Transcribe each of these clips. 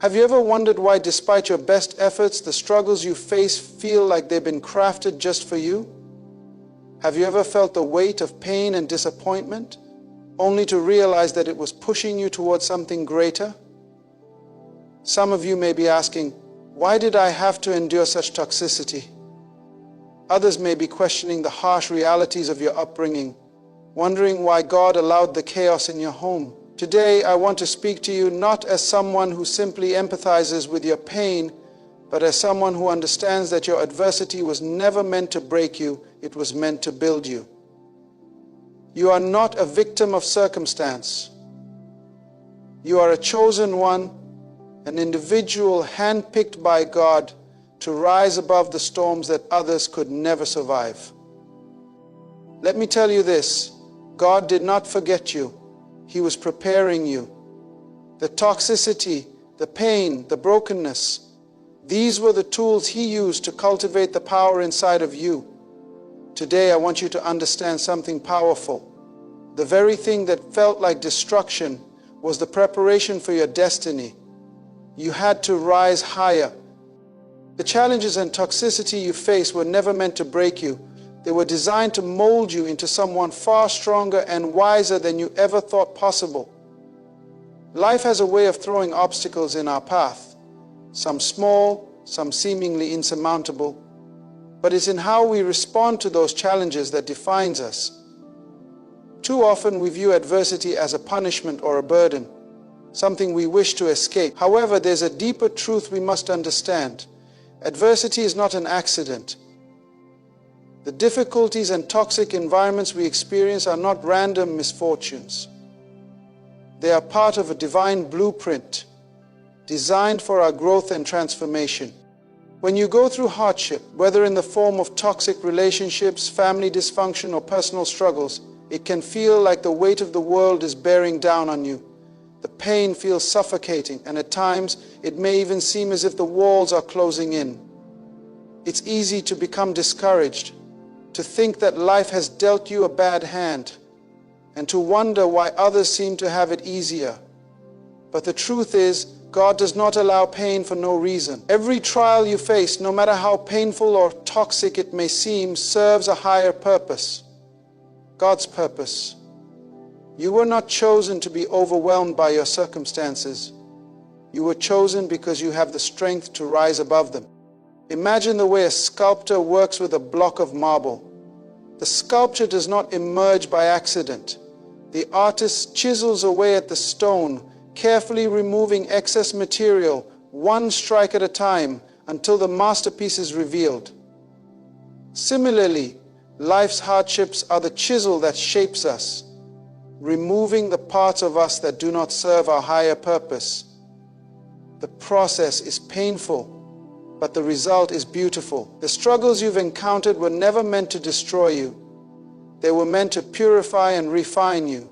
Have you ever wondered why, despite your best efforts, the struggles you face feel like they've been crafted just for you? Have you ever felt the weight of pain and disappointment, only to realize that it was pushing you towards something greater? Some of you may be asking, why did I have to endure such toxicity? Others may be questioning the harsh realities of your upbringing, wondering why God allowed the chaos in your home. Today, I want to speak to you not as someone who simply empathizes with your pain, but as someone who understands that your adversity was never meant to break you, it was meant to build you. You are not a victim of circumstance. You are a chosen one, an individual handpicked by God to rise above the storms that others could never survive. Let me tell you this, God did not forget you. He was preparing you. The toxicity, the pain, the brokenness, these were the tools He used to cultivate the power inside of you. Today, I want you to understand something powerful. The very thing that felt like destruction was the preparation for your destiny. You had to rise higher. The challenges and toxicity you face were never meant to break you. They were designed to mold you into someone far stronger and wiser than you ever thought possible. Life has a way of throwing obstacles in our path, some small, some seemingly insurmountable, but it's in how we respond to those challenges that defines us. Too often we view adversity as a punishment or a burden, something we wish to escape. However, there's a deeper truth we must understand. Adversity is not an accident. The difficulties and toxic environments we experience are not random misfortunes. They are part of a divine blueprint designed for our growth and transformation. When you go through hardship, whether in the form of toxic relationships, family dysfunction, or personal struggles, it can feel like the weight of the world is bearing down on you. The pain feels suffocating, and at times it may even seem as if the walls are closing in. It's easy to become discouraged, to think that life has dealt you a bad hand, and to wonder why others seem to have it easier. But the truth is, God does not allow pain for no reason. Every trial you face, no matter how painful or toxic it may seem, serves a higher purpose. God's purpose. You were not chosen to be overwhelmed by your circumstances. You were chosen because you have the strength to rise above them. Imagine the way a sculptor works with a block of marble. The sculpture does not emerge by accident. The artist chisels away at the stone, carefully removing excess material, one strike at a time, until the masterpiece is revealed. Similarly, life's hardships are the chisel that shapes us, removing the parts of us that do not serve our higher purpose. The process is painful, but the result is beautiful. The struggles you've encountered were never meant to destroy you. They were meant to purify and refine you,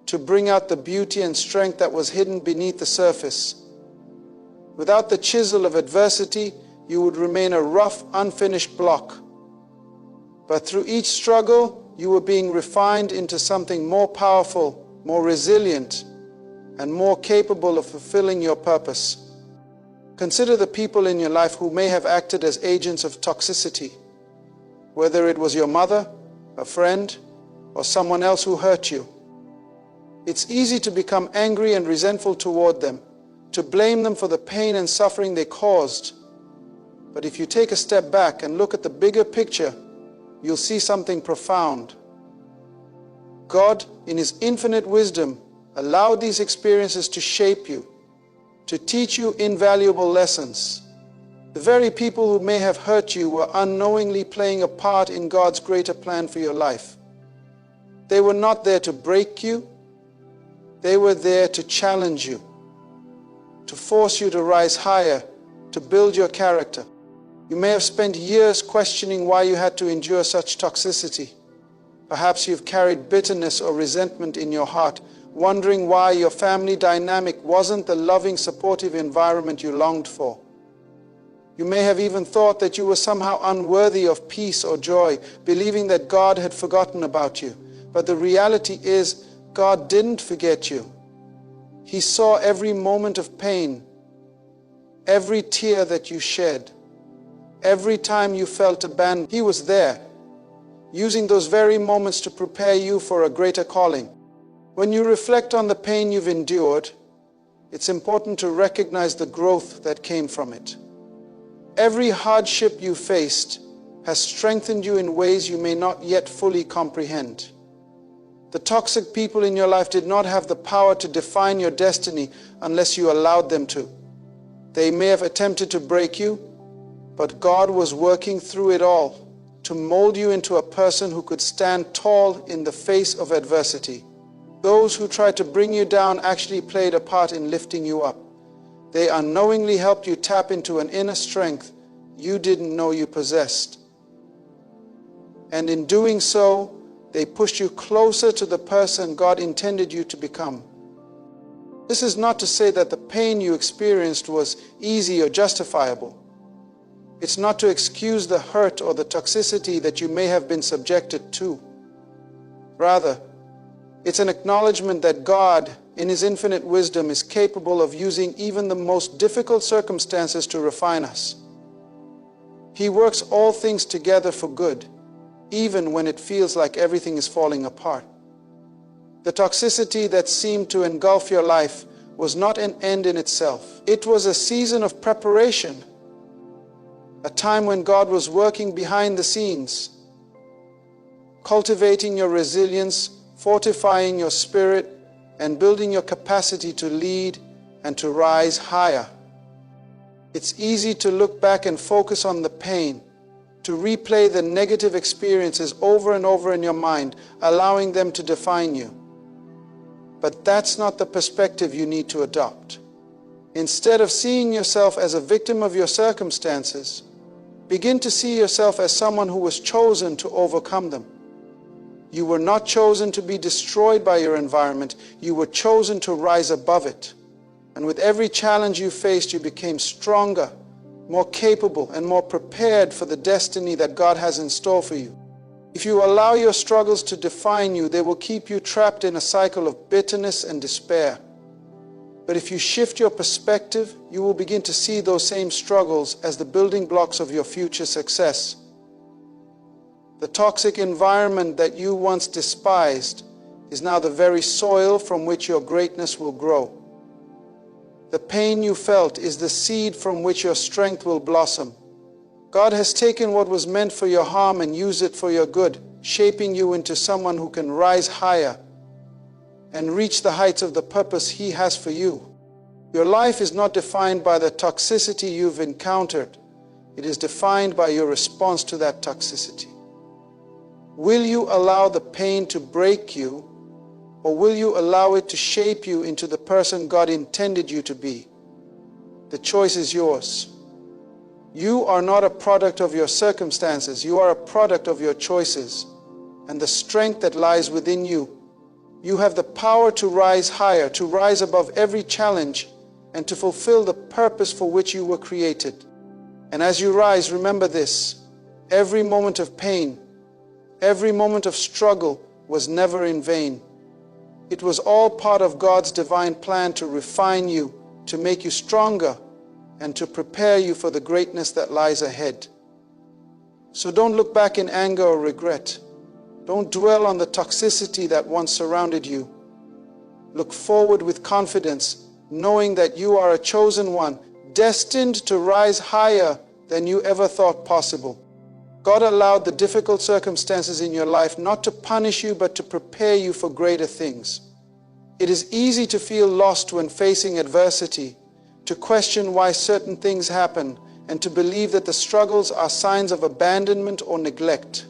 to bring out the beauty and strength that was hidden beneath the surface. Without the chisel of adversity, you would remain a rough, unfinished block. But through each struggle, you were being refined into something more powerful, more resilient, and more capable of fulfilling your purpose. Consider the people in your life who may have acted as agents of toxicity, whether it was your mother, a friend, or someone else who hurt you. It's easy to become angry and resentful toward them, to blame them for the pain and suffering they caused. But if you take a step back and look at the bigger picture, you'll see something profound. God, in His infinite wisdom, allowed these experiences to shape you, to teach you invaluable lessons. The very people who may have hurt you were unknowingly playing a part in God's greater plan for your life. They were not there to break you. They were there to challenge you, to force you to rise higher, to build your character. You may have spent years questioning why you had to endure such toxicity. Perhaps you've carried bitterness or resentment in your heart, wondering why your family dynamic wasn't the loving, supportive environment you longed for. You may have even thought that you were somehow unworthy of peace or joy, believing that God had forgotten about you. But the reality is, God didn't forget you. He saw every moment of pain, every tear that you shed, every time you felt abandoned. He was there, using those very moments to prepare you for a greater calling. When you reflect on the pain you've endured, it's important to recognize the growth that came from it. Every hardship you faced has strengthened you in ways you may not yet fully comprehend. The toxic people in your life did not have the power to define your destiny unless you allowed them to. They may have attempted to break you, but God was working through it all to mold you into a person who could stand tall in the face of adversity. Those who tried to bring you down actually played a part in lifting you up. They unknowingly helped you tap into an inner strength you didn't know you possessed. And in doing so, they pushed you closer to the person God intended you to become. This is not to say that the pain you experienced was easy or justifiable. It's not to excuse the hurt or the toxicity that you may have been subjected to. Rather, it's an acknowledgement that God, in His infinite wisdom, is capable of using even the most difficult circumstances to refine us. He works all things together for good, even when it feels like everything is falling apart. The toxicity that seemed to engulf your life was not an end in itself. It was a season of preparation, a time when God was working behind the scenes, cultivating your resilience, fortifying your spirit, and building your capacity to lead and to rise higher. It's easy to look back and focus on the pain, to replay the negative experiences over and over in your mind, allowing them to define you. But that's not the perspective you need to adopt. Instead of seeing yourself as a victim of your circumstances, begin to see yourself as someone who was chosen to overcome them. You were not chosen to be destroyed by your environment. You were chosen to rise above it. And with every challenge you faced, you became stronger, more capable, and more prepared for the destiny that God has in store for you. If you allow your struggles to define you, they will keep you trapped in a cycle of bitterness and despair. But if you shift your perspective, you will begin to see those same struggles as the building blocks of your future success. The toxic environment that you once despised is now the very soil from which your greatness will grow. The pain you felt is the seed from which your strength will blossom. God has taken what was meant for your harm and used it for your good, shaping you into someone who can rise higher and reach the heights of the purpose He has for you. Your life is not defined by the toxicity you've encountered. It is defined by your response to that toxicity. Will you allow the pain to break you, or will you allow it to shape you into the person God intended you to be? The choice is yours. You are not a product of your circumstances. You are a product of your choices and the strength that lies within you. You have the power to rise higher, to rise above every challenge, and to fulfill the purpose for which you were created. And as you rise, remember this: every moment of pain, every moment of struggle was never in vain. It was all part of God's divine plan to refine you, to make you stronger, and to prepare you for the greatness that lies ahead. So don't look back in anger or regret. Don't dwell on the toxicity that once surrounded you. Look forward with confidence, knowing that you are a chosen one, destined to rise higher than you ever thought possible. God allowed the difficult circumstances in your life not to punish you, but to prepare you for greater things. It is easy to feel lost when facing adversity, to question why certain things happen, and to believe that the struggles are signs of abandonment or neglect.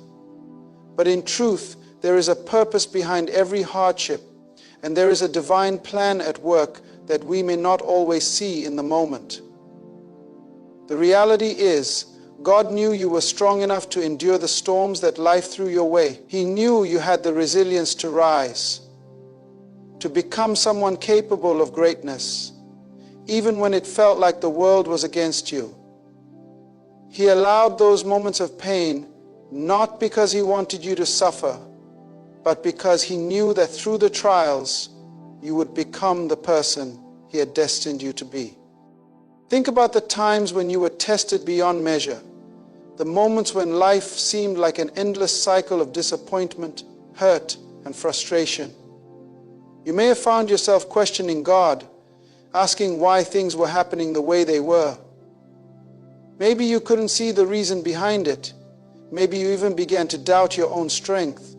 But in truth, there is a purpose behind every hardship, and there is a divine plan at work that we may not always see in the moment. The reality is, God knew you were strong enough to endure the storms that life threw your way. He knew you had the resilience to rise, to become someone capable of greatness, even when it felt like the world was against you. He allowed those moments of pain, not because He wanted you to suffer, but because He knew that through the trials, you would become the person He had destined you to be. Think about the times when you were tested beyond measure, the moments when life seemed like an endless cycle of disappointment, hurt, and frustration. You may have found yourself questioning God, asking why things were happening the way they were. Maybe you couldn't see the reason behind it. Maybe you even began to doubt your own strength,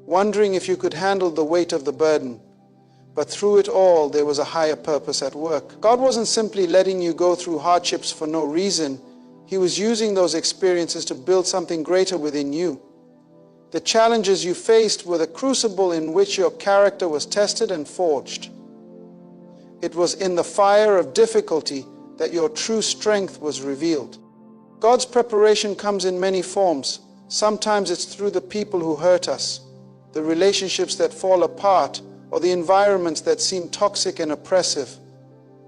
wondering if you could handle the weight of the burden. But through it all, there was a higher purpose at work. God wasn't simply letting you go through hardships for no reason. He was using those experiences to build something greater within you. The challenges you faced were the crucible in which your character was tested and forged. It was in the fire of difficulty that your true strength was revealed. God's preparation comes in many forms. Sometimes it's through the people who hurt us, the relationships that fall apart, or the environments that seem toxic and oppressive.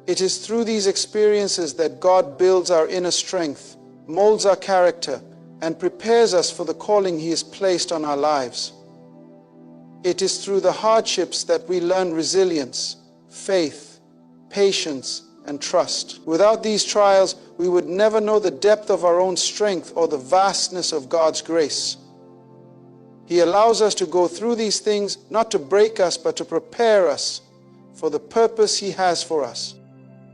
It is through these experiences that God builds our inner strength, molds our character, and prepares us for the calling He has placed on our lives. It is through the hardships that we learn resilience, faith, patience, and trust. Without these trials, we would never know the depth of our own strength or the vastness of God's grace. He allows us to go through these things not to break us, but to prepare us for the purpose He has for us.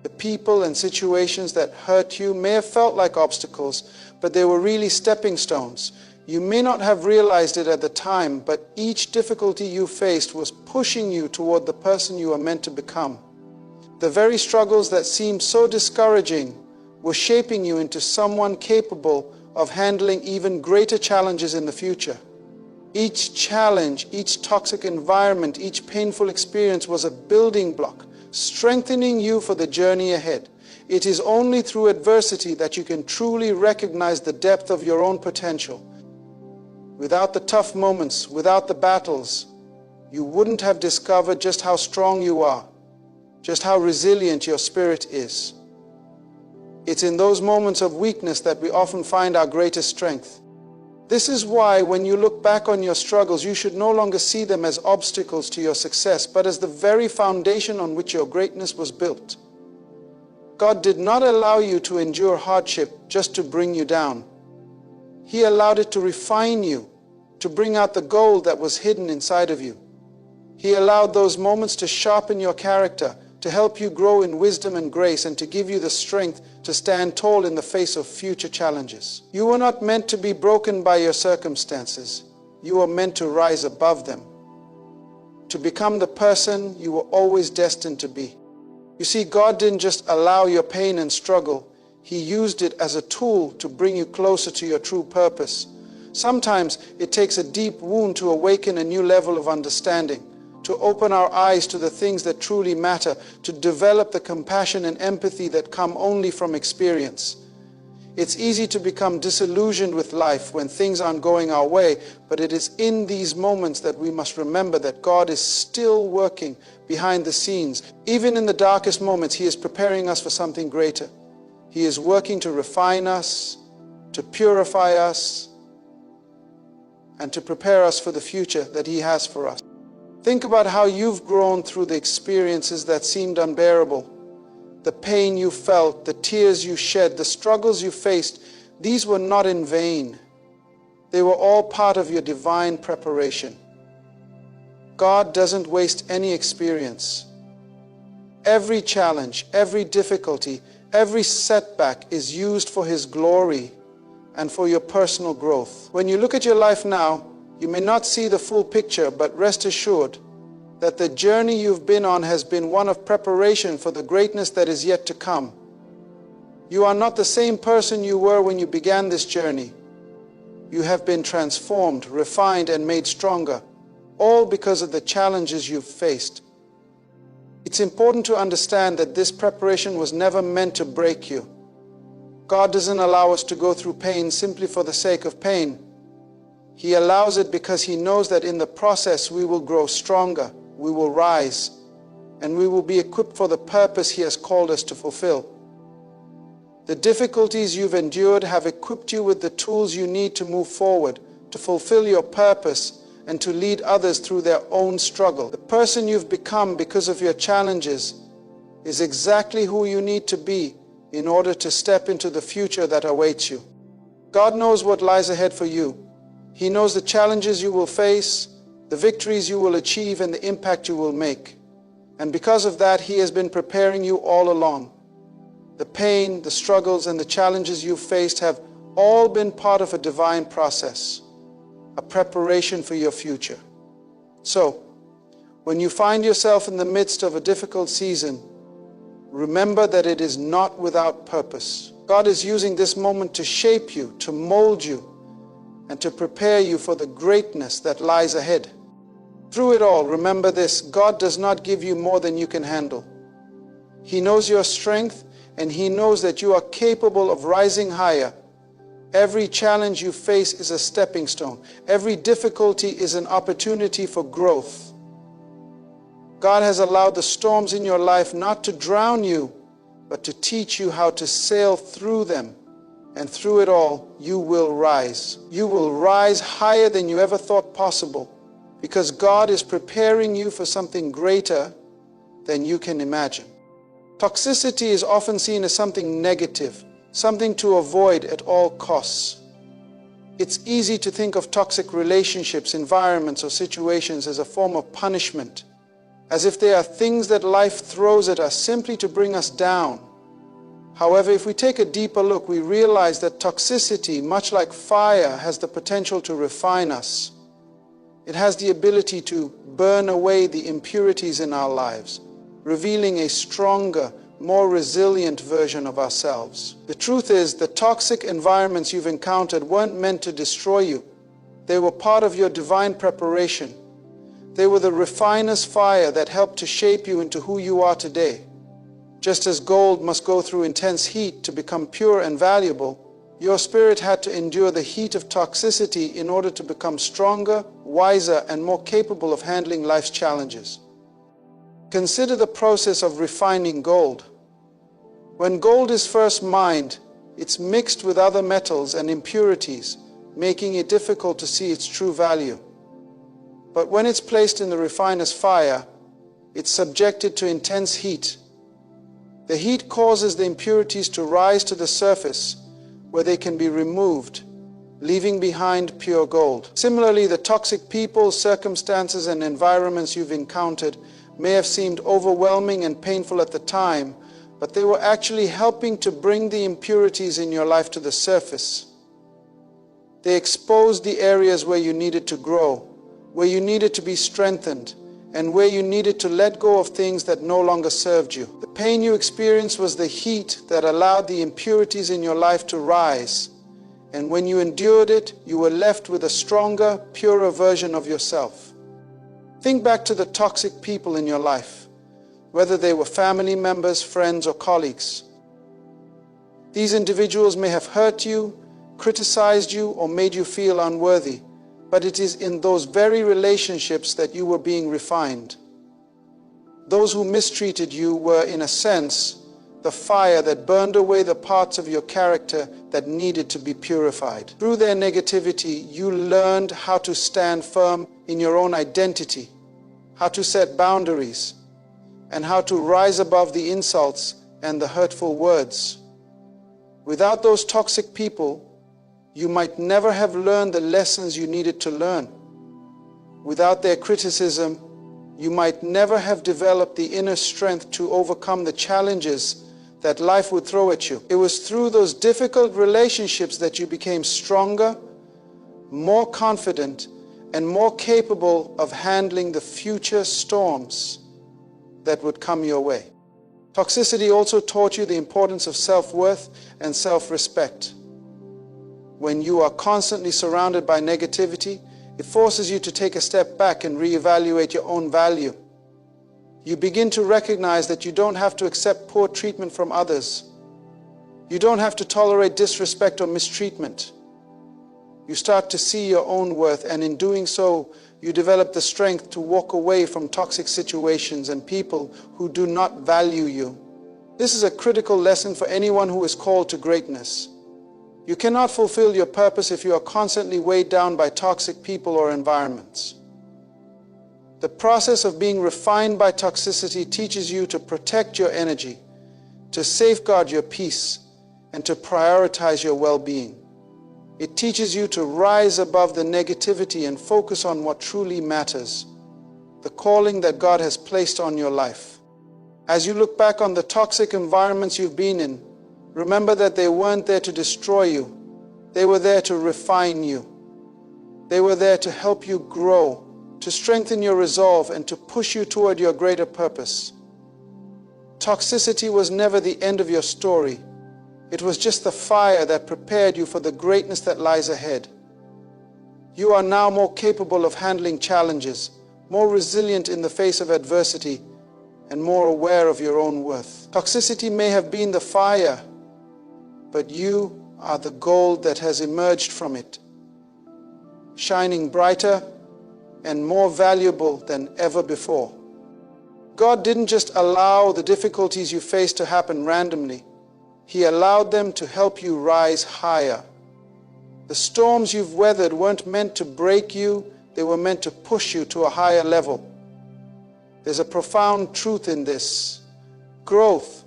The people and situations that hurt you may have felt like obstacles, but they were really stepping stones. You may not have realized it at the time, but each difficulty you faced was pushing you toward the person you are meant to become. The very struggles that seemed so discouraging were shaping you into someone capable of handling even greater challenges in the future. Each challenge, each toxic environment, each painful experience was a building block, strengthening you for the journey ahead. It is only through adversity that you can truly recognize the depth of your own potential. Without the tough moments, without the battles, you wouldn't have discovered just how strong you are, just how resilient your spirit is. It's in those moments of weakness that we often find our greatest strength. This is why when you look back on your struggles, you should no longer see them as obstacles to your success, but as the very foundation on which your greatness was built. God did not allow you to endure hardship just to bring you down. He allowed it to refine you, to bring out the gold that was hidden inside of you. He allowed those moments to sharpen your character, to help you grow in wisdom and grace, and to give you the strength to stand tall in the face of future challenges. You were not meant to be broken by your circumstances. You were meant to rise above them, to become the person you were always destined to be. You see, God didn't just allow your pain and struggle. He used it as a tool to bring you closer to your true purpose. Sometimes it takes a deep wound to awaken a new level of understanding, to open our eyes to the things that truly matter, to develop the compassion and empathy that come only from experience. It's easy to become disillusioned with life when things aren't going our way, but it is in these moments that we must remember that God is still working behind the scenes. Even in the darkest moments, He is preparing us for something greater. He is working to refine us, to purify us, and to prepare us for the future that He has for us. Think about how you've grown through the experiences that seemed unbearable. The pain you felt, the tears you shed, the struggles you faced, these were not in vain. They were all part of your divine preparation. God doesn't waste any experience. Every challenge, every difficulty, every setback is used for His glory and for your personal growth. When you look at your life now, you may not see the full picture, but rest assured that the journey you've been on has been one of preparation for the greatness that is yet to come. You are not the same person you were when you began this journey. You have been transformed, refined, and made stronger, all because of the challenges you've faced. It's important to understand that this preparation was never meant to break you. God doesn't allow us to go through pain simply for the sake of pain. He allows it because He knows that in the process we will grow stronger, we will rise, and we will be equipped for the purpose He has called us to fulfill. The difficulties you've endured have equipped you with the tools you need to move forward, to fulfill your purpose, and to lead others through their own struggle. The person you've become because of your challenges is exactly who you need to be in order to step into the future that awaits you. God knows what lies ahead for you. He knows the challenges you will face, the victories you will achieve, and the impact you will make. And because of that, He has been preparing you all along. The pain, the struggles, and the challenges you've faced have all been part of a divine process, a preparation for your future. So, when you find yourself in the midst of a difficult season, remember that it is not without purpose. God is using this moment to shape you, to mold you, and to prepare you for the greatness that lies ahead. Through it all, remember this: God does not give you more than you can handle. He knows your strength, and He knows that you are capable of rising higher. Every challenge you face is a stepping stone. Every difficulty is an opportunity for growth. God has allowed the storms in your life not to drown you, but to teach you how to sail through them. And through it all, you will rise. You will rise higher than you ever thought possible, because God is preparing you for something greater than you can imagine. Toxicity is often seen as something negative, something to avoid at all costs. It's easy to think of toxic relationships, environments, or situations as a form of punishment, as if they are things that life throws at us simply to bring us down. However, if we take a deeper look, we realize that toxicity, much like fire, has the potential to refine us. It has the ability to burn away the impurities in our lives, revealing a stronger, more resilient version of ourselves. The truth is, the toxic environments you've encountered weren't meant to destroy you. They were part of your divine preparation. They were the refiner's fire that helped to shape you into who you are today. Just as gold must go through intense heat to become pure and valuable, your spirit had to endure the heat of toxicity in order to become stronger, wiser, and more capable of handling life's challenges. Consider the process of refining gold. When gold is first mined, it's mixed with other metals and impurities, making it difficult to see its true value. But when it's placed in the refiner's fire, it's subjected to intense heat. The heat causes the impurities to rise to the surface, where they can be removed, leaving behind pure gold. Similarly, the toxic people, circumstances, and environments you've encountered may have seemed overwhelming and painful at the time, but they were actually helping to bring the impurities in your life to the surface. They exposed the areas where you needed to grow, where you needed to be strengthened, and where you needed to let go of things that no longer served you. The pain you experienced was the heat that allowed the impurities in your life to rise, and when you endured it, you were left with a stronger, purer version of yourself. Think back to the toxic people in your life, whether they were family members, friends, or colleagues. These individuals may have hurt you, criticized you, or made you feel unworthy, but it is in those very relationships that you were being refined. Those who mistreated you were, in a sense, the fire that burned away the parts of your character that needed to be purified. Through their negativity, you learned how to stand firm in your own identity, how to set boundaries, and how to rise above the insults and the hurtful words. Without those toxic people, you might never have learned the lessons you needed to learn. Without their criticism, you might never have developed the inner strength to overcome the challenges that life would throw at you. It was through those difficult relationships that you became stronger, more confident, and more capable of handling the future storms that would come your way. Toxicity also taught you the importance of self-worth and self-respect. When you are constantly surrounded by negativity, it forces you to take a step back and reevaluate your own value. You begin to recognize that you don't have to accept poor treatment from others. You don't have to tolerate disrespect or mistreatment. You start to see your own worth, and in doing so, you develop the strength to walk away from toxic situations and people who do not value you. This is a critical lesson for anyone who is called to greatness. You cannot fulfill your purpose if you are constantly weighed down by toxic people or environments. The process of being refined by toxicity teaches you to protect your energy, to safeguard your peace, and to prioritize your well-being. It teaches you to rise above the negativity and focus on what truly matters, the calling that God has placed on your life. As you look back on the toxic environments you've been in, remember that they weren't there to destroy you. They were there to refine you. They were there to help you grow, to strengthen your resolve, and to push you toward your greater purpose. Toxicity was never the end of your story. It was just the fire that prepared you for the greatness that lies ahead. You are now more capable of handling challenges, more resilient in the face of adversity, and more aware of your own worth. Toxicity may have been the fire, but you are the gold that has emerged from it, shining brighter and more valuable than ever before. God didn't just allow the difficulties you face to happen randomly. He allowed them to help you rise higher. The storms you've weathered weren't meant to break you, they were meant to push you to a higher level. There's a profound truth in this. Growth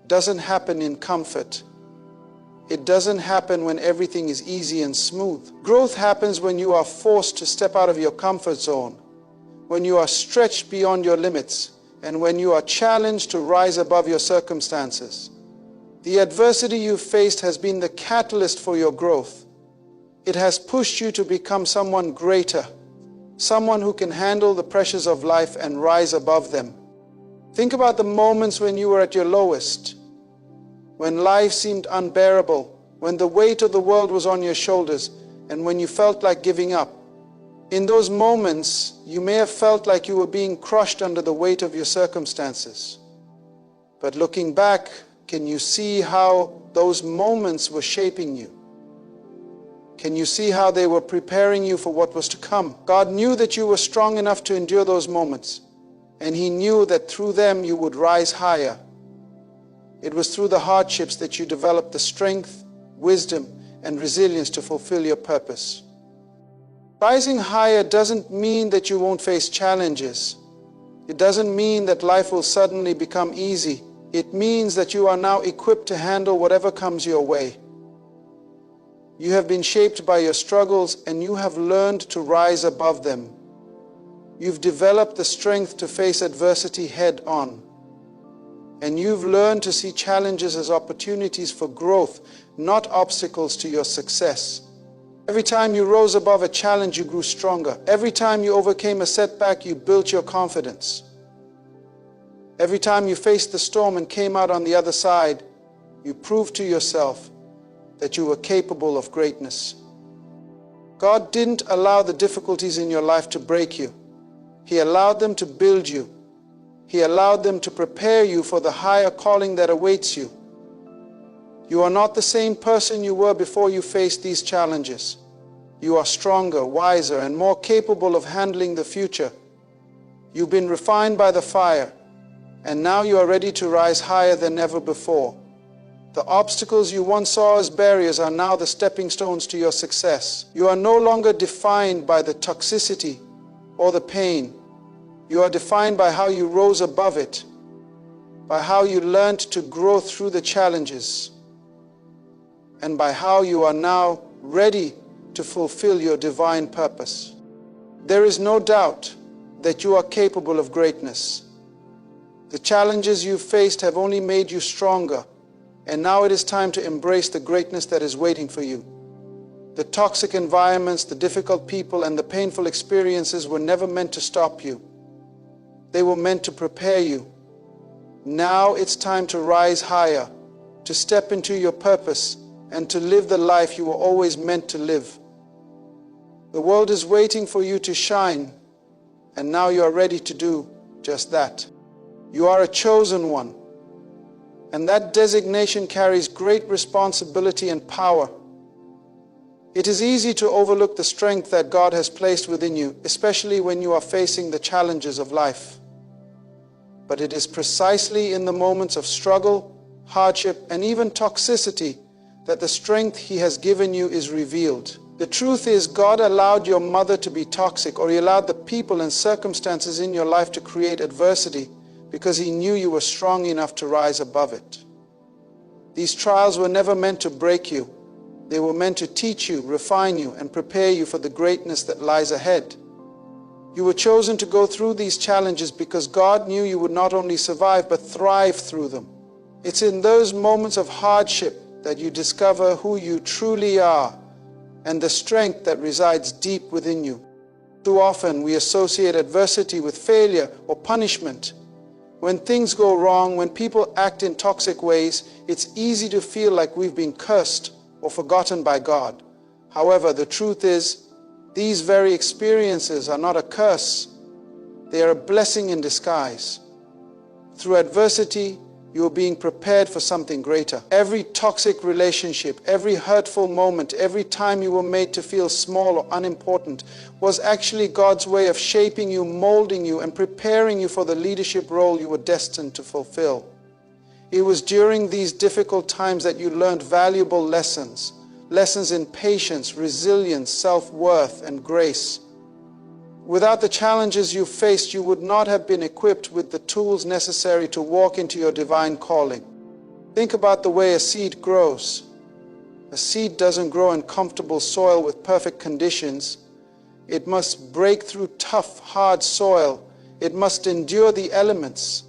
doesn't happen in comfort. It doesn't happen when everything is easy and smooth. Growth happens when you are forced to step out of your comfort zone, when you are stretched beyond your limits, and when you are challenged to rise above your circumstances. The adversity you've faced has been the catalyst for your growth. It has pushed you to become someone greater, someone who can handle the pressures of life and rise above them. Think about the moments when you were at your lowest, when life seemed unbearable, when the weight of the world was on your shoulders, and when you felt like giving up. In those moments, you may have felt like you were being crushed under the weight of your circumstances. But looking back, can you see how those moments were shaping you? Can you see how they were preparing you for what was to come? God knew that you were strong enough to endure those moments, and He knew that through them you would rise higher. It was through the hardships that you developed the strength, wisdom, and resilience to fulfill your purpose. Rising higher doesn't mean that you won't face challenges. It doesn't mean that life will suddenly become easy. It means that you are now equipped to handle whatever comes your way. You have been shaped by your struggles, and you have learned to rise above them. You've developed the strength to face adversity head on. And you've learned to see challenges as opportunities for growth, not obstacles to your success. Every time you rose above a challenge, you grew stronger. Every time you overcame a setback, you built your confidence. Every time you faced the storm and came out on the other side, you proved to yourself that you were capable of greatness. God didn't allow the difficulties in your life to break you. He allowed them to build you. He allowed them to prepare you for the higher calling that awaits you. You are not the same person you were before you faced these challenges. You are stronger, wiser, and more capable of handling the future. You've been refined by the fire, and now you are ready to rise higher than ever before. The obstacles you once saw as barriers are now the stepping stones to your success. You are no longer defined by the toxicity or the pain. You are defined by how you rose above it, by how you learned to grow through the challenges, and by how you are now ready to fulfill your divine purpose. There is no doubt that you are capable of greatness. The challenges you've faced have only made you stronger, and now it is time to embrace the greatness that is waiting for you. The toxic environments, the difficult people, and the painful experiences were never meant to stop you. They were meant to prepare you. Now it's time to rise higher, to step into your purpose, and to live the life you were always meant to live. The world is waiting for you to shine, and now you are ready to do just that. You are a chosen one, and that designation carries great responsibility and power. It is easy to overlook the strength that God has placed within you, especially when you are facing the challenges of life. But it is precisely in the moments of struggle, hardship, and even toxicity that the strength He has given you is revealed. The truth is, God allowed your mother to be toxic, or He allowed the people and circumstances in your life to create adversity because He knew you were strong enough to rise above it. These trials were never meant to break you. They were meant to teach you, refine you, and prepare you for the greatness that lies ahead. You were chosen to go through these challenges because God knew you would not only survive but thrive through them. It's in those moments of hardship that you discover who you truly are and the strength that resides deep within you. Too often we associate adversity with failure or punishment. When things go wrong, when people act in toxic ways, it's easy to feel like we've been cursed or forgotten by God. However, the truth is, these very experiences are not a curse. They are a blessing in disguise. Through adversity, you are being prepared for something greater. Every toxic relationship, every hurtful moment, every time you were made to feel small or unimportant was actually God's way of shaping you, molding you, and preparing you for the leadership role you were destined to fulfill. It was during these difficult times that you learned valuable lessons in patience, resilience, self-worth, and grace. Without the challenges you faced, you would not have been equipped with the tools necessary to walk into your divine calling. Think about the way a seed grows. A seed doesn't grow in comfortable soil with perfect conditions. It must break through tough, hard soil. It must endure the elements,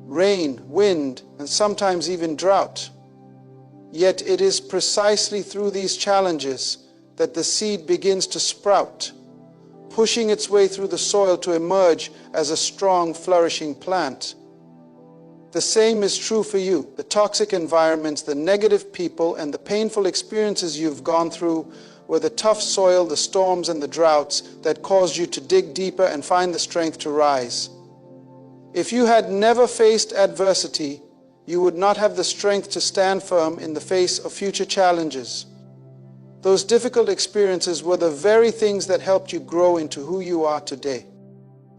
rain, wind, and sometimes even drought. Yet it is precisely through these challenges that the seed begins to sprout, pushing its way through the soil to emerge as a strong, flourishing plant. The same is true for you. The toxic environments, the negative people, and the painful experiences you've gone through were the tough soil, the storms, and the droughts that caused you to dig deeper and find the strength to rise. If you had never faced adversity, you would not have the strength to stand firm in the face of future challenges. Those difficult experiences were the very things that helped you grow into who you are today.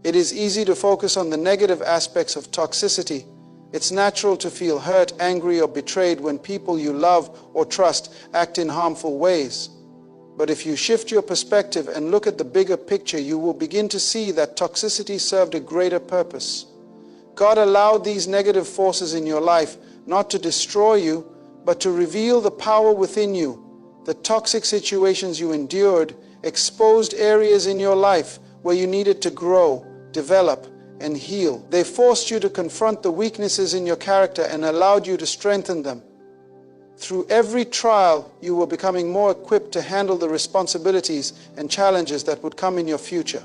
It is easy to focus on the negative aspects of toxicity. It's natural to feel hurt, angry, or betrayed when people you love or trust act in harmful ways. But if you shift your perspective and look at the bigger picture, you will begin to see that toxicity served a greater purpose. God allowed these negative forces in your life not to destroy you, but to reveal the power within you. The toxic situations you endured exposed areas in your life where you needed to grow, develop, and heal. They forced you to confront the weaknesses in your character and allowed you to strengthen them. Through every trial, you were becoming more equipped to handle the responsibilities and challenges that would come in your future.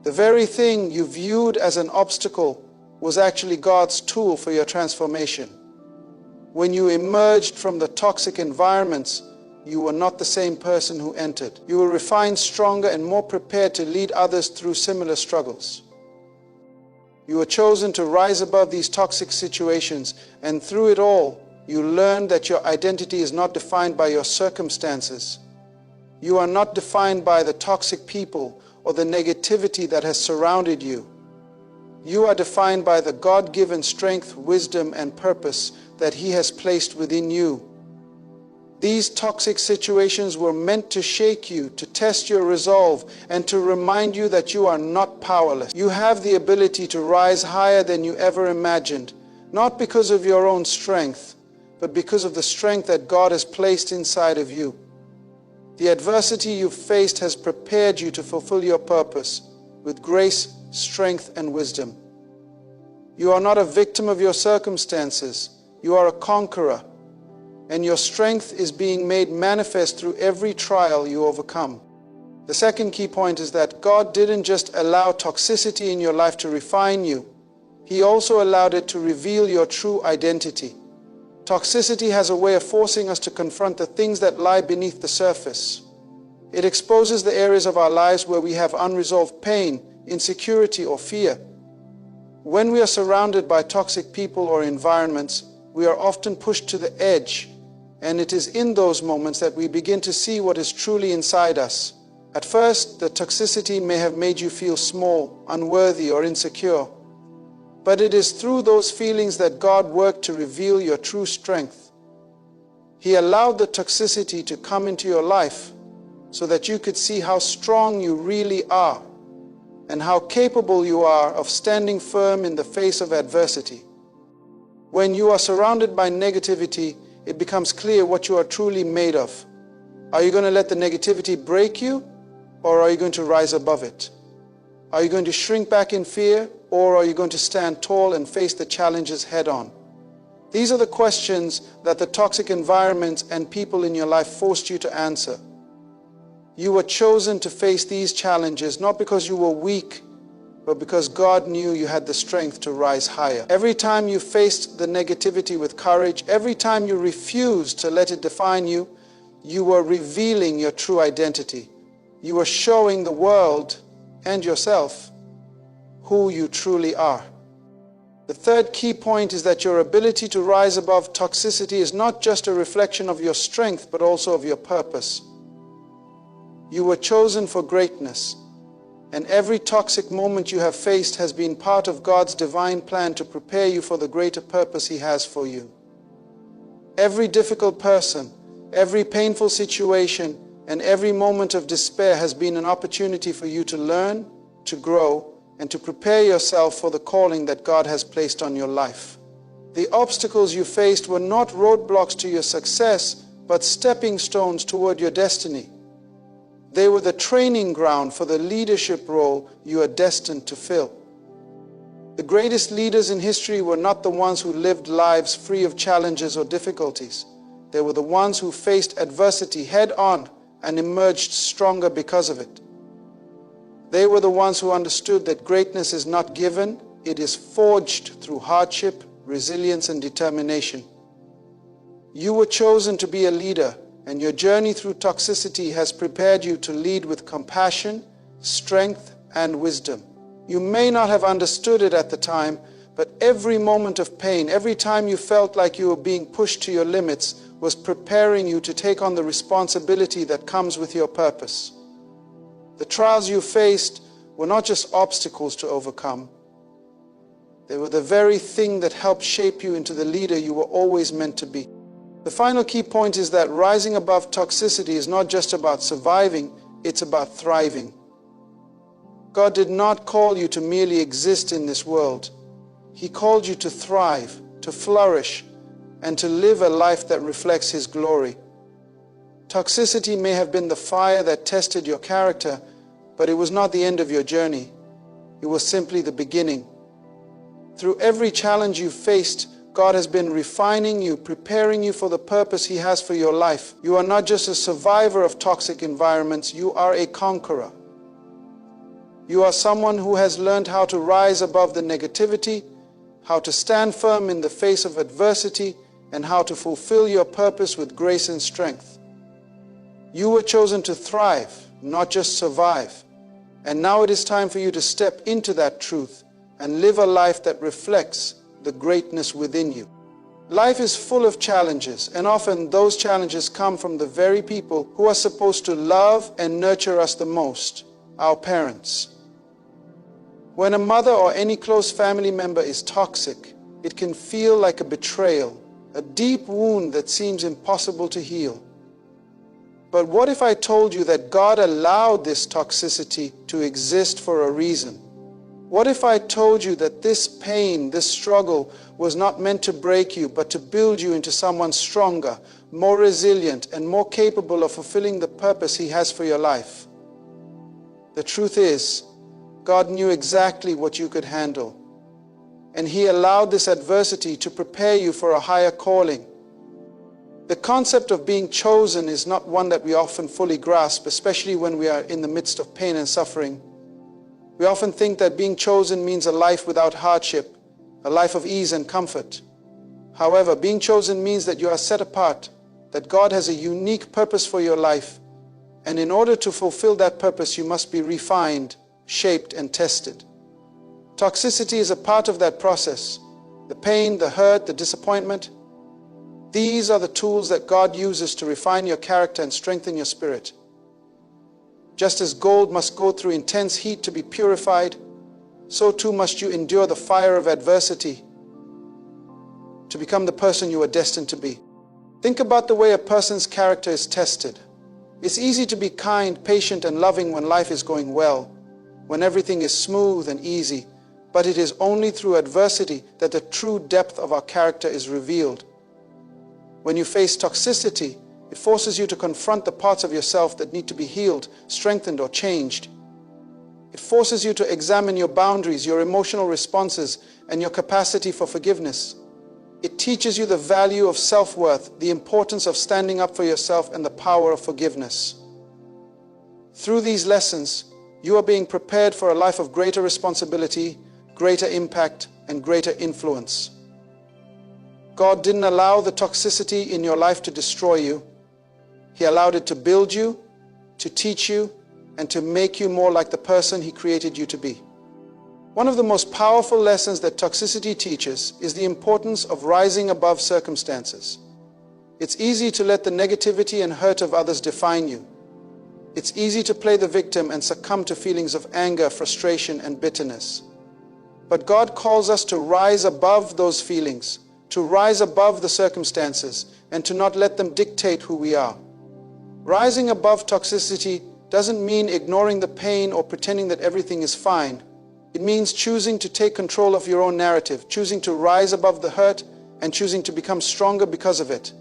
The very thing you viewed as an obstacle was actually God's tool for your transformation. When you emerged from the toxic environments, you were not the same person who entered. You were refined, stronger, and more prepared to lead others through similar struggles. You were chosen to rise above these toxic situations, and through it all, you learned that your identity is not defined by your circumstances. You are not defined by the toxic people or the negativity that has surrounded you. You are defined by the God-given strength, wisdom, and purpose that He has placed within you. These toxic situations were meant to shake you, to test your resolve, and to remind you that you are not powerless. You have the ability to rise higher than you ever imagined, not because of your own strength, but because of the strength that God has placed inside of you. The adversity you've faced has prepared you to fulfill your purpose with grace, strength, and wisdom. You are not a victim of your circumstances. You are a conqueror, and your strength is being made manifest through every trial you overcome. The second key point is that God didn't just allow toxicity in your life to refine you. He also allowed it to reveal your true identity. Toxicity has a way of forcing us to confront the things that lie beneath the surface. It exposes the areas of our lives where we have unresolved pain, insecurity, or fear. When we are surrounded by toxic people or environments, we are often pushed to the edge, and it is in those moments that we begin to see what is truly inside us. At first, the toxicity may have made you feel small, unworthy, or insecure. But it is through those feelings that God worked to reveal your true strength. He allowed the toxicity to come into your life so that you could see how strong you really are and how capable you are of standing firm in the face of adversity. When you are surrounded by negativity, it becomes clear what you are truly made of. Are you going to let the negativity break you, or are you going to rise above it? Are you going to shrink back in fear, or are you going to stand tall and face the challenges head on? These are the questions that the toxic environments and people in your life forced you to answer. You were chosen to face these challenges not because you were weak, but because God knew you had the strength to rise higher. Every time you faced the negativity with courage, every time you refused to let it define you, you were revealing your true identity. You were showing the world and yourself who you truly are. The third key point is that your ability to rise above toxicity is not just a reflection of your strength, but also of your purpose. You were chosen for greatness, and every toxic moment you have faced has been part of God's divine plan to prepare you for the greater purpose He has for you. Every difficult person, every painful situation, and every moment of despair has been an opportunity for you to learn, to grow, and to prepare yourself for the calling that God has placed on your life. The obstacles you faced were not roadblocks to your success, but stepping stones toward your destiny. They were the training ground for the leadership role you are destined to fill. The greatest leaders in history were not the ones who lived lives free of challenges or difficulties. They were the ones who faced adversity head on and emerged stronger because of it. They were the ones who understood that greatness is not given, it is forged through hardship, resilience, and determination. You were chosen to be a leader, and your journey through toxicity has prepared you to lead with compassion, strength, and wisdom. You may not have understood it at the time, but every moment of pain, every time you felt like you were being pushed to your limits, was preparing you to take on the responsibility that comes with your purpose. The trials you faced were not just obstacles to overcome. They were the very thing that helped shape you into the leader you were always meant to be. The final key point is that rising above toxicity is not just about surviving, it's about thriving. God did not call you to merely exist in this world. He called you to thrive, to flourish, and to live a life that reflects His glory. Toxicity may have been the fire that tested your character, but it was not the end of your journey. It was simply the beginning. Through every challenge you faced, God has been refining you, preparing you for the purpose He has for your life. You are not just a survivor of toxic environments, you are a conqueror. You are someone who has learned how to rise above the negativity, how to stand firm in the face of adversity, and how to fulfill your purpose with grace and strength. You were chosen to thrive, not just survive. And now it is time for you to step into that truth and live a life that reflects the greatness within you. Life is full of challenges, and often those challenges come from the very people who are supposed to love and nurture us the most, our parents. When a mother or any close family member is toxic, it can feel like a betrayal, a deep wound that seems impossible to heal. But what if I told you that God allowed this toxicity to exist for a reason? What if I told you that this pain, this struggle, was not meant to break you, but to build you into someone stronger, more resilient, and more capable of fulfilling the purpose He has for your life? The truth is, God knew exactly what you could handle, and He allowed this adversity to prepare you for a higher calling. The concept of being chosen is not one that we often fully grasp, especially when we are in the midst of pain and suffering. We often think that being chosen means a life without hardship, a life of ease and comfort. However, being chosen means that you are set apart, that God has a unique purpose for your life, and in order to fulfill that purpose, you must be refined, shaped, and tested. Toxicity is a part of that process. The pain, the hurt, the disappointment. These are the tools that God uses to refine your character and strengthen your spirit. Just as gold must go through intense heat to be purified, so too must you endure the fire of adversity to become the person you are destined to be. Think about the way a person's character is tested. It's easy to be kind, patient, and loving when life is going well, when everything is smooth and easy. but it is only through adversity that the true depth of our character is revealed. When you face toxicity, it forces you to confront the parts of yourself that need to be healed, strengthened, or changed. It forces you to examine your boundaries, your emotional responses, and your capacity for forgiveness. It teaches you the value of self-worth, the importance of standing up for yourself, and the power of forgiveness. Through these lessons, you are being prepared for a life of greater responsibility, greater impact, and greater influence. God didn't allow the toxicity in your life to destroy you. He allowed it to build you, to teach you, and to make you more like the person He created you to be. One of the most powerful lessons that toxicity teaches is the importance of rising above circumstances. It's easy to let the negativity and hurt of others define you. It's easy to play the victim and succumb to feelings of anger, frustration, and bitterness. But God calls us to rise above those feelings, to rise above the circumstances, and to not let them dictate who we are. Rising above toxicity doesn't mean ignoring the pain or pretending that everything is fine. It means choosing to take control of your own narrative, choosing to rise above the hurt, and choosing to become stronger because of it.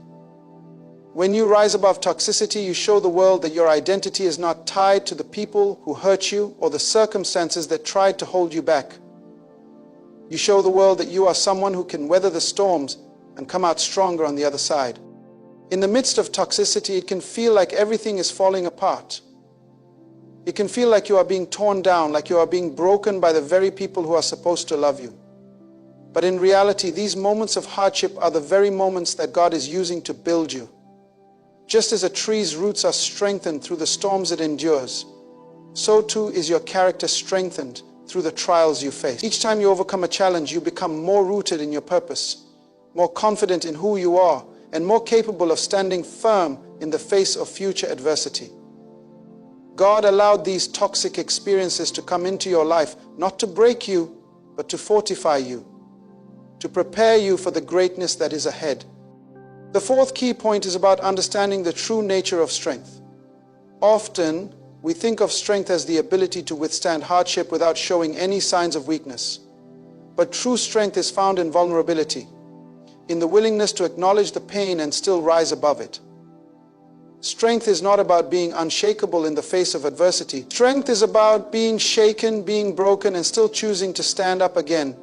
When you rise above toxicity, you show the world that your identity is not tied to the people who hurt you or the circumstances that tried to hold you back. You show the world that you are someone who can weather the storms and come out stronger on the other side. In the midst of toxicity, it can feel like everything is falling apart. It can feel like you are being torn down, like you are being broken by the very people who are supposed to love you. But in reality, these moments of hardship are the very moments that God is using to build you. Just as a tree's roots are strengthened through the storms it endures, so too is your character strengthened through the trials you face. Each time you overcome a challenge, you become more rooted in your purpose, more confident in who you are, and more capable of standing firm in the face of future adversity. God allowed these toxic experiences to come into your life, not to break you, but to fortify you, to prepare you for the greatness that is ahead. The fourth key point is about understanding the true nature of strength. Often, we think of strength as the ability to withstand hardship without showing any signs of weakness. But true strength is found in vulnerability, in the willingness to acknowledge the pain and still rise above it. Strength is not about being unshakable in the face of adversity. Strength is about being shaken, being broken, and still choosing to stand up again,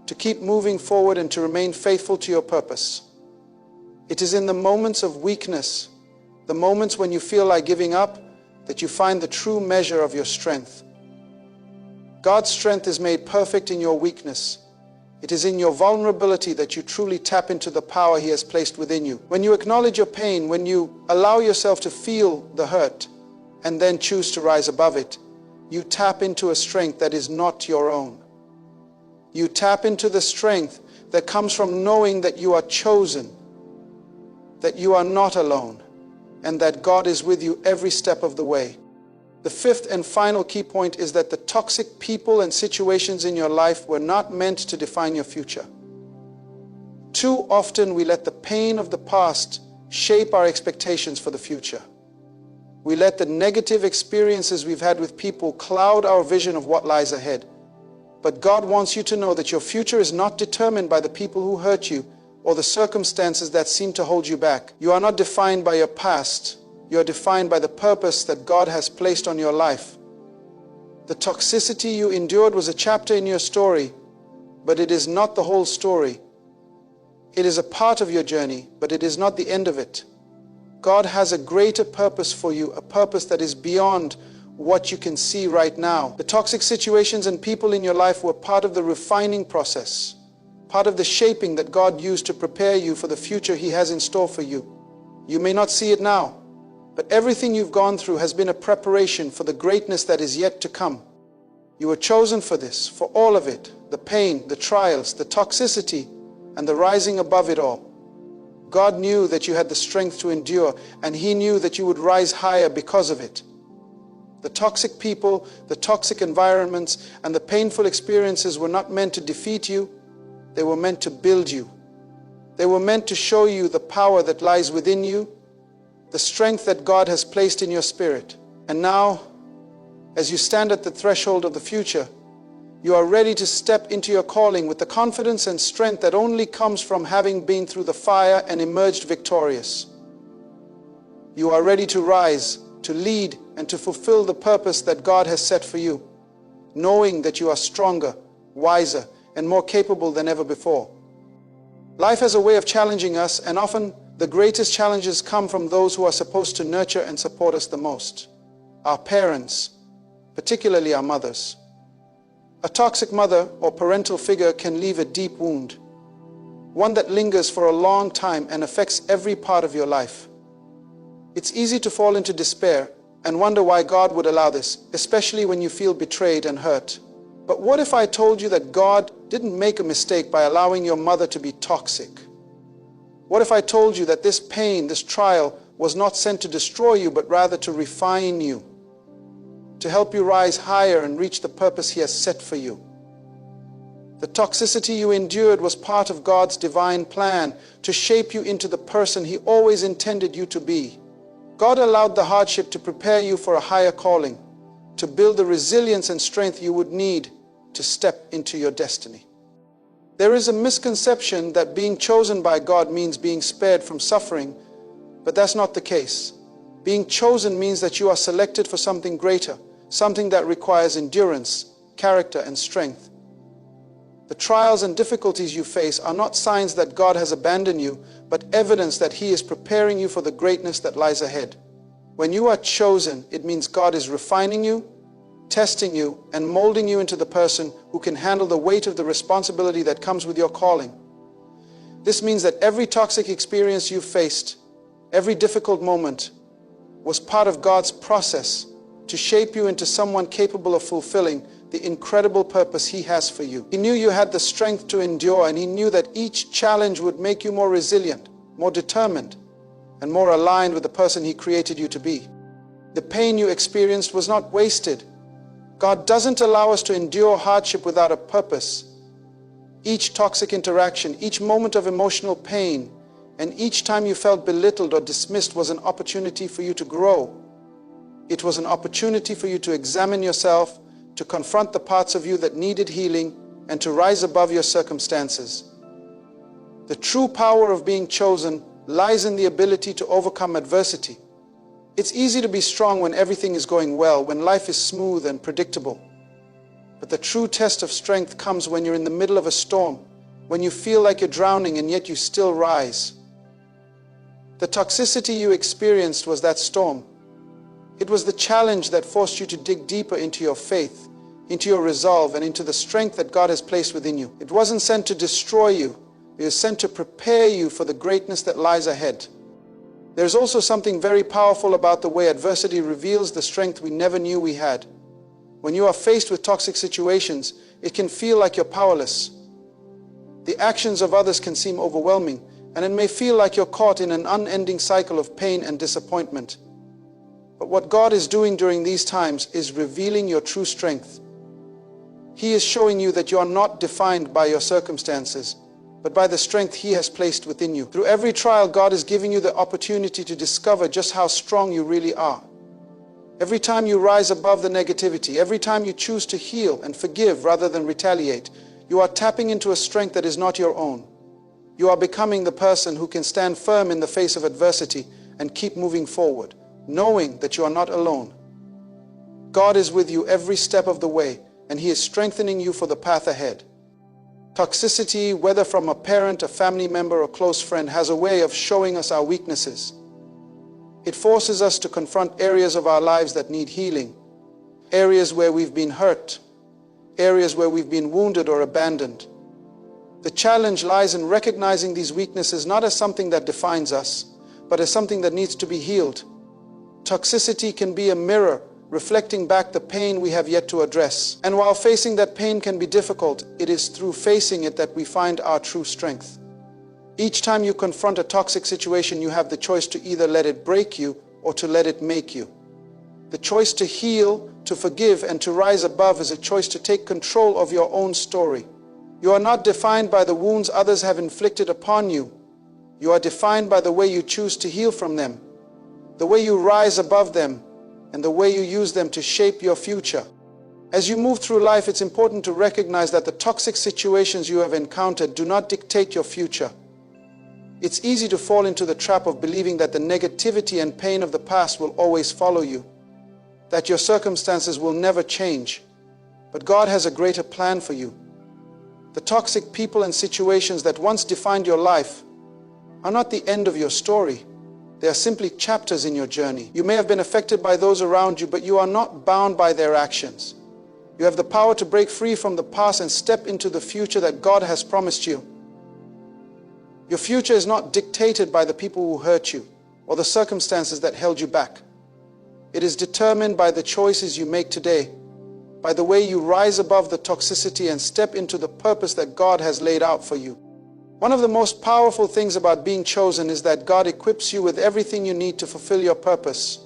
to keep moving forward and to remain faithful to your purpose. It is in the moments of weakness, the moments when you feel like giving up, that you find the true measure of your strength. God's strength is made perfect in your weakness. It is in your vulnerability that you truly tap into the power He has placed within you. When you acknowledge your pain, when you allow yourself to feel the hurt and then choose to rise above it, you tap into a strength that is not your own. You tap into the strength that comes from knowing that you are chosen, that you are not alone, and that God is with you every step of the way. The fifth and final key point is that the toxic people and situations in your life were not meant to define your future. Too often we let the pain of the past shape our expectations for the future. We let the negative experiences we've had with people cloud our vision of what lies ahead. But God wants you to know that your future is not determined by the people who hurt you or the circumstances that seem to hold you back. You are not defined by your past. You are defined by the purpose that God has placed on your life. The toxicity you endured was a chapter in your story, but it is not the whole story. It is a part of your journey, but it is not the end of it. God has a greater purpose for you, a purpose that is beyond what you can see right now. The toxic situations and people in your life were part of the refining process, part of the shaping that God used to prepare you for the future He has in store for you. You may not see it now, but everything you've gone through has been a preparation for the greatness that is yet to come. You were chosen for this, for all of it, the pain, the trials, the toxicity, and the rising above it all. God knew that you had the strength to endure, and He knew that you would rise higher because of it. The toxic people, the toxic environments, and the painful experiences were not meant to defeat you. They were meant to build you. They were meant to show you the power that lies within you, the strength that God has placed in your spirit. And now, as you stand at the threshold of the future, You are ready to step into your calling with the confidence and strength that only comes from having been through the fire and emerged victorious. You are ready to rise, to lead, and to fulfill the purpose that God has set for you, knowing that you are stronger, wiser, and more capable than ever before. Life has a way of challenging us, and often the greatest challenges come from those who are supposed to nurture and support us the most. Our parents, particularly our mothers. A toxic mother or parental figure can leave a deep wound, one that lingers for a long time and affects every part of your life. It's easy to fall into despair and wonder why God would allow this, especially when you feel betrayed and hurt. But what if I told you that God didn't make a mistake by allowing your mother to be toxic? What if I told you that this pain, this trial, was not sent to destroy you, but rather to refine you, to help you rise higher and reach the purpose He has set for you? The toxicity you endured was part of God's divine plan to shape you into the person He always intended you to be. God allowed the hardship to prepare you for a higher calling, to build the resilience and strength you would need to step into your destiny. There is a misconception that being chosen by God means being spared from suffering, but that's not the case. Being chosen means that you are selected for something greater, something that requires endurance, character, and strength. The trials and difficulties you face are not signs that God has abandoned you, but evidence that He is preparing you for the greatness that lies ahead. When you are chosen, it means God is refining you, testing you, and molding you into the person who can handle the weight of the responsibility that comes with your calling. This means that every toxic experience you faced, every difficult moment, was part of God's process to shape you into someone capable of fulfilling the incredible purpose He has for you. He knew you had the strength to endure, and He knew that each challenge would make you more resilient, more determined, and more aligned with the person He created you to be. The pain you experienced was not wasted. God doesn't allow us to endure hardship without a purpose. Each toxic interaction, each moment of emotional pain, and each time you felt belittled or dismissed was an opportunity for you to grow. It was an opportunity for you to examine yourself, to confront the parts of you that needed healing, and to rise above your circumstances. The true power of being chosen lies in the ability to overcome adversity. It's easy to be strong when everything is going well, when life is smooth and predictable. But the true test of strength comes when you're in the middle of a storm, when you feel like you're drowning and yet you still rise. The toxicity you experienced was that storm. It was the challenge that forced you to dig deeper into your faith, into your resolve, and into the strength that God has placed within you. It wasn't sent to destroy you. It was sent to prepare you for the greatness that lies ahead. There's also something very powerful about the way adversity reveals the strength we never knew we had. When you are faced with toxic situations, it can feel like you're powerless. The actions of others can seem overwhelming, and it may feel like you're caught in an unending cycle of pain and disappointment. But what God is doing during these times is revealing your true strength. He is showing you that you are not defined by your circumstances, but by the strength He has placed within you. Through every trial, God is giving you the opportunity to discover just how strong you really are. Every time you rise above the negativity, every time you choose to heal and forgive rather than retaliate, you are tapping into a strength that is not your own. You are becoming the person who can stand firm in the face of adversity and keep moving forward, knowing that you are not alone. God is with you every step of the way, and He is strengthening you for the path ahead. Toxicity, whether from a parent, a family member, or close friend, has a way of showing us our weaknesses. It forces us to confront areas of our lives that need healing, areas where we've been hurt, areas where we've been wounded or abandoned. The challenge lies in recognizing these weaknesses not as something that defines us, but as something that needs to be healed. Toxicity can be a mirror reflecting back the pain we have yet to address. And while facing that pain can be difficult, it is through facing it that we find our true strength. Each time you confront a toxic situation, you have the choice to either let it break you or to let it make you. The choice to heal, to forgive, and to rise above is a choice to take control of your own story. You are not defined by the wounds others have inflicted upon you. You are defined by the way you choose to heal from them, the way you rise above them, and the way you use them to shape your future. As you move through life, it's important to recognize that the toxic situations you have encountered do not dictate your future. It's easy to fall into the trap of believing that the negativity and pain of the past will always follow you, that your circumstances will never change. But God has a greater plan for you. The toxic people and situations that once defined your life are not the end of your story. They are simply chapters in your journey. You may have been affected by those around you, but you are not bound by their actions. You have the power to break free from the past and step into the future that God has promised you. Your future is not dictated by the people who hurt you or the circumstances that held you back. It is determined by the choices you make today, by the way you rise above the toxicity and step into the purpose that God has laid out for you. One of the most powerful things about being chosen is that God equips you with everything you need to fulfill your purpose.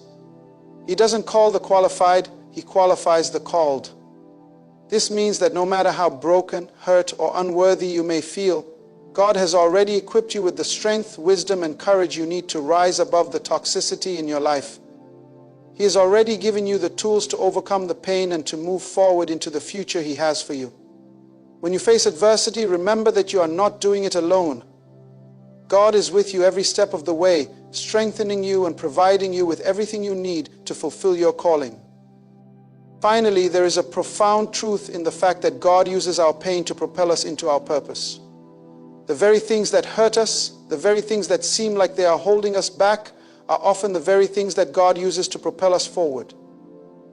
He doesn't call the qualified, He qualifies the called. This means that no matter how broken, hurt, or unworthy you may feel, God has already equipped you with the strength, wisdom, and courage you need to rise above the toxicity in your life. He has already given you the tools to overcome the pain and to move forward into the future He has for you. When you face adversity, remember that you are not doing it alone. God is with you every step of the way, strengthening you and providing you with everything you need to fulfill your calling. Finally, there is a profound truth in the fact that God uses our pain to propel us into our purpose. The very things that hurt us, the very things that seem like they are holding us back, are often the very things that God uses to propel us forward.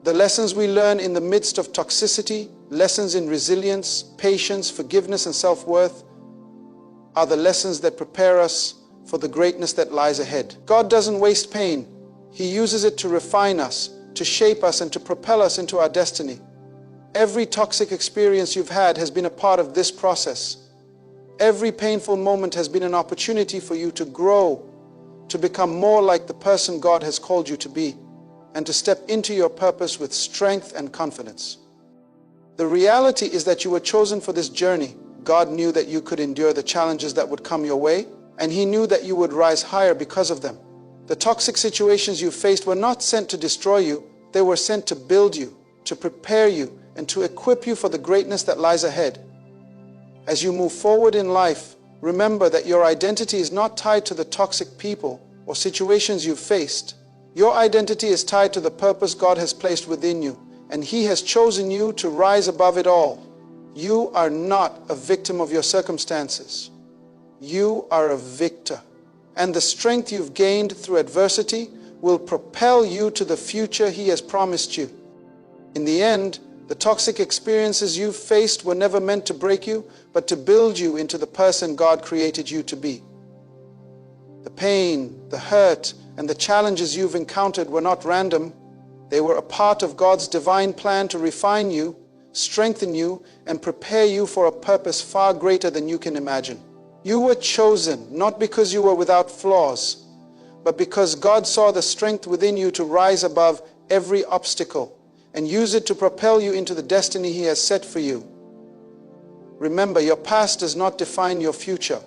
The lessons we learn in the midst of toxicity, lessons in resilience, patience, forgiveness, and self-worth, are the lessons that prepare us for the greatness that lies ahead. God doesn't waste pain. He uses it to refine us, to shape us, and to propel us into our destiny. Every toxic experience you've had has been a part of this process. Every painful moment has been an opportunity for you to grow, to become more like the person God has called you to be, and to step into your purpose with strength and confidence. The reality is that you were chosen for this journey. God knew that you could endure the challenges that would come your way, and He knew that you would rise higher because of them. The toxic situations you faced were not sent to destroy you. They were sent to build you, to prepare you, and to equip you for the greatness that lies ahead. As you move forward in life, remember that your identity is not tied to the toxic people or situations you've faced. Your identity is tied to the purpose God has placed within you, and He has chosen you to rise above it all. You are not a victim of your circumstances. You are a victor. And the strength you've gained through adversity will propel you to the future He has promised you. In the end, the toxic experiences you've faced were never meant to break you, but to build you into the person God created you to be. The pain, the hurt, and the challenges you've encountered were not random. They were a part of God's divine plan to refine you, strengthen you, and prepare you for a purpose far greater than you can imagine. You were chosen not because you were without flaws, but because God saw the strength within you to rise above every obstacle and use it to propel you into the destiny He has set for you. Remember, your past does not define your future.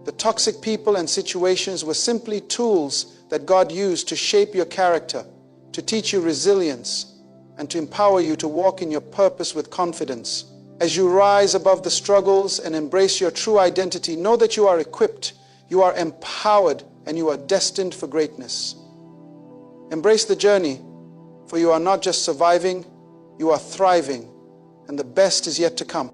The toxic people and situations were simply tools that God used to shape your character, to teach you resilience, and to empower you to walk in your purpose with confidence. As you rise above the struggles and embrace your true identity, know that you are equipped, you are empowered, and you are destined for greatness. Embrace the journey, for you are not just surviving, you are thriving, and the best is yet to come.